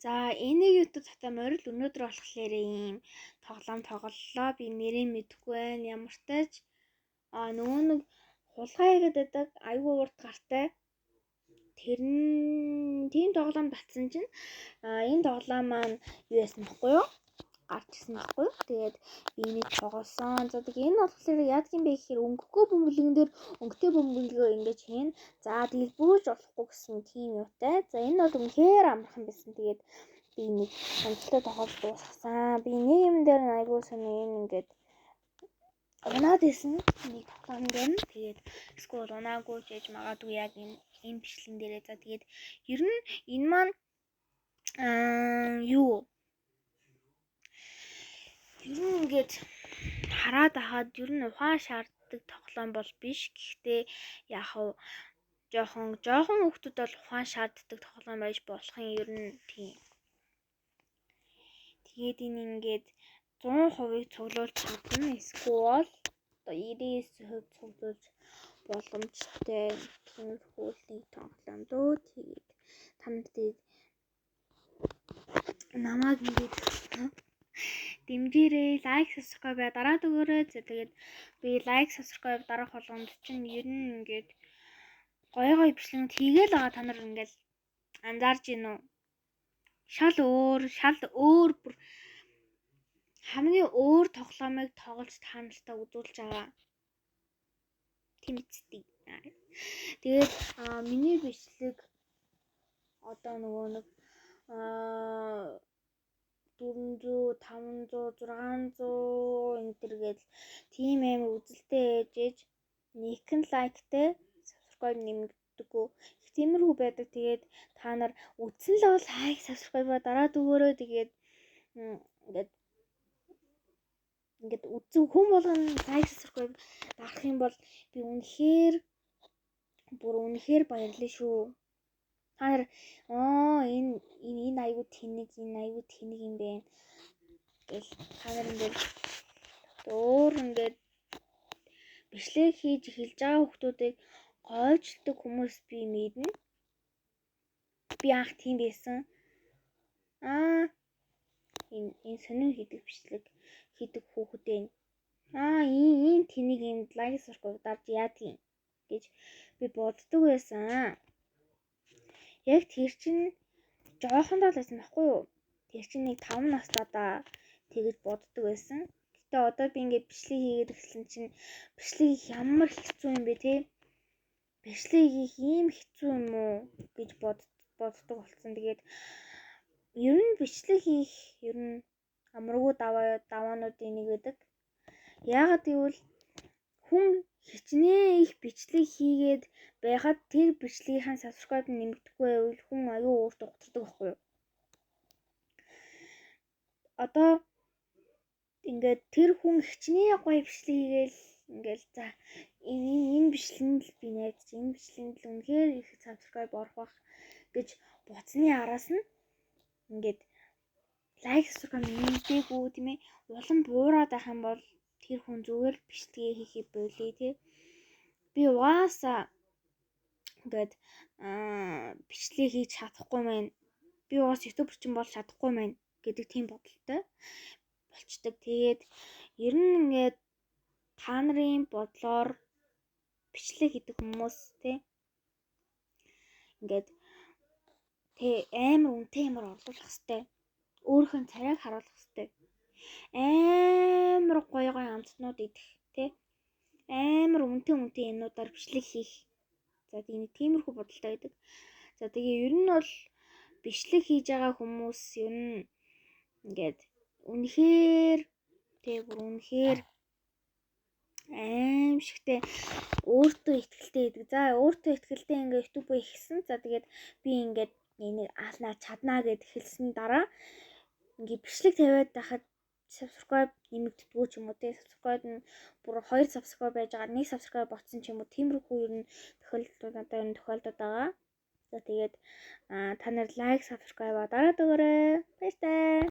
За энэ YouTube татаа морил өнөөдөр болохоор ийм тоглоом тоглолоо. Би нэрээ мэдэхгүй байна. Ямар ч тач нөгөө нэг хулгай хийгээд байдаг аюу урт гартай. Тэр нь тийм тоглоом татсан чинь энэ тоглоом маань юу яасан бэ юу? Гарч ирсэн байхгүй. Тэгээд би энийг тоглосон. За тэгээд энэ болохоор яадаг юм бэ гэхээр өнгөхгүй бөмбөлгөн дээр өнгөтэй бөмбөлгөө ингэж хийн. За тэгээд бүүж болохгүй гэсэн тийм юутай. За энэ бол үнэхээр амархан байсан. Тэгээд би нэг онцлог тоглож дуусгасан. Би нэг юм дээр айгуу сони ингээд унаад исэн нэг тоглоом дээр. Тэгээд скул унаагүй ч яж магадгүй яг энэ бичлэн дээрээ. За тэгээд ер нь энэ маань юу ер нь ингээд хараад ахад ер нь ухаан шаарддаг тоглоом бол биш. Гэхдээ яг хав жоохон хүүхдүүд бол ухаан шаарддаг тоглоом байж болох юм ер нь тийм. Тэгээд энэ ингээд 100% цуглуулж чадна. Эсвэл 99% цуглуулж боломжтой тиймэрхүү нэг тоглоом дөө. Тэгээд та нарт намайг ингээд дэмжээрэй, лайк, subscribe дараад өгөөрэй. За тэгээд би лайк, subscribe дараах болгонд чинь ер нь ингээд гоё бичлэг хийгээл байгаа. Та нар ингээд анзаарж гин үү? Шал өөр бүр хамгийн өөр тоглоомыг тоглож та нартай үзүүлж байгаа. Тийм үстэй. Тэгээд миний бичлэг одоо нөгөө нэг 400, 500, 600 энэ төргээд тийм амар үзэлтэй ээжэж нэгэн лайктай subscribe нэмэгддэггүй. Их тиймэрхүү байдаг. Тэгээд та нар үзсэн л бол лайк, subscribe дараад өгөөрэй. Тэгээд ингээд үзэн хүн болгоно лайк, subscribe дарах юм бол би үнэхээр баярлалаа шүү. Та нар энэ аюу тэнэг юм бэ гэл та нар ингээд өөр ингээд бичлэг хийж эхэлж байгаа хүмүүсийг гойжлдог хүмүүс би мэднэ. Би анх тийм байсан. Энэ сонин хийдэг бичлэг хийдэг хүүхдээ ийм тэнэг юм лайк subscribe дарж яадгийн гэж би боддог байсан. Яг тэр чинь жоохондоо л байсан байхгүй юу? Тэр чинь нэг 5 настай да тэгэж боддог байсан. Гэтэ одоо би ингээд бичлэг хийгээд эхэлсэн чинь бичлэг хийх ямар хэцүү юм бэ те? Бичлэг хийх ийм хэцүү юм уу гэж боддог болсон. Тэгээд ер нь бичлэг хийх ер нь амаргүй даваануудын нэг байдаг. Яагаад гэвэл хүн хичнээн их бичлэг хийгээд байхад тэр бичлэгийнхаа subscribe нэмэгдэхгүй байвал хүн аюу өөртөө гоцордог байхгүй юу? Одоо ингээд тэр хүн хичнээн гоё бичлэг хийгээл ингээл за энэ бичлэгэнд л би найдаж энэ бичлэгэнд л үнэхээр их subscribe орох бах гэж бодсны араас нь ингээд лайк subscribe нэмэгдээгүй тийм ээ. Улам буураад байх юм бол тэр хүн зүгээр бичлэгээ хийхээ болий тий. Би угаасаа ингээд бичлэг хийж чадахгүй мэн. Би угаас ютубер ч бол чадахгүй мэн гэдэг тийм бодолтой болчдөг. Тэгээд ер нь ингээд та нарын бодлоор бичлэг хийдэг хүмүүс тий ингээд амар үнэтэй юмар оруулах хэрэгтэй. Өөрийнхөө царайг харуулах хэрэгтэй. Амар гоё амтнууд идэх тий амар үнэтэй юмнуудаар бичлэг хийх. За тиймэрхүү бодолтой байдаг. За тэгээ ер нь бол бичлэг хийж байгаа хүмүүс ер нь ингээд үнэхээр аимшигтэй өөртөө итгэлтэй байдаг. За өөртөө итгэлтэй ингээд YouTube хийсэн. За тэгээд би ингээд энийг аалнаа чаднаа гэд хэлсэн дараа ингээд бичлэг тавиад байхад subscribe нэмэгддэггүй ч юм уу тий. Subscribe нь бүр 2 subscribe байж байгаа 1 subscribe ботсон ч юм уу. Тиймэрхүү ер нь тохиолдод байгаа. За тэгээд та нар лайк, subscribe дараад өгөөрэй. Баяртай.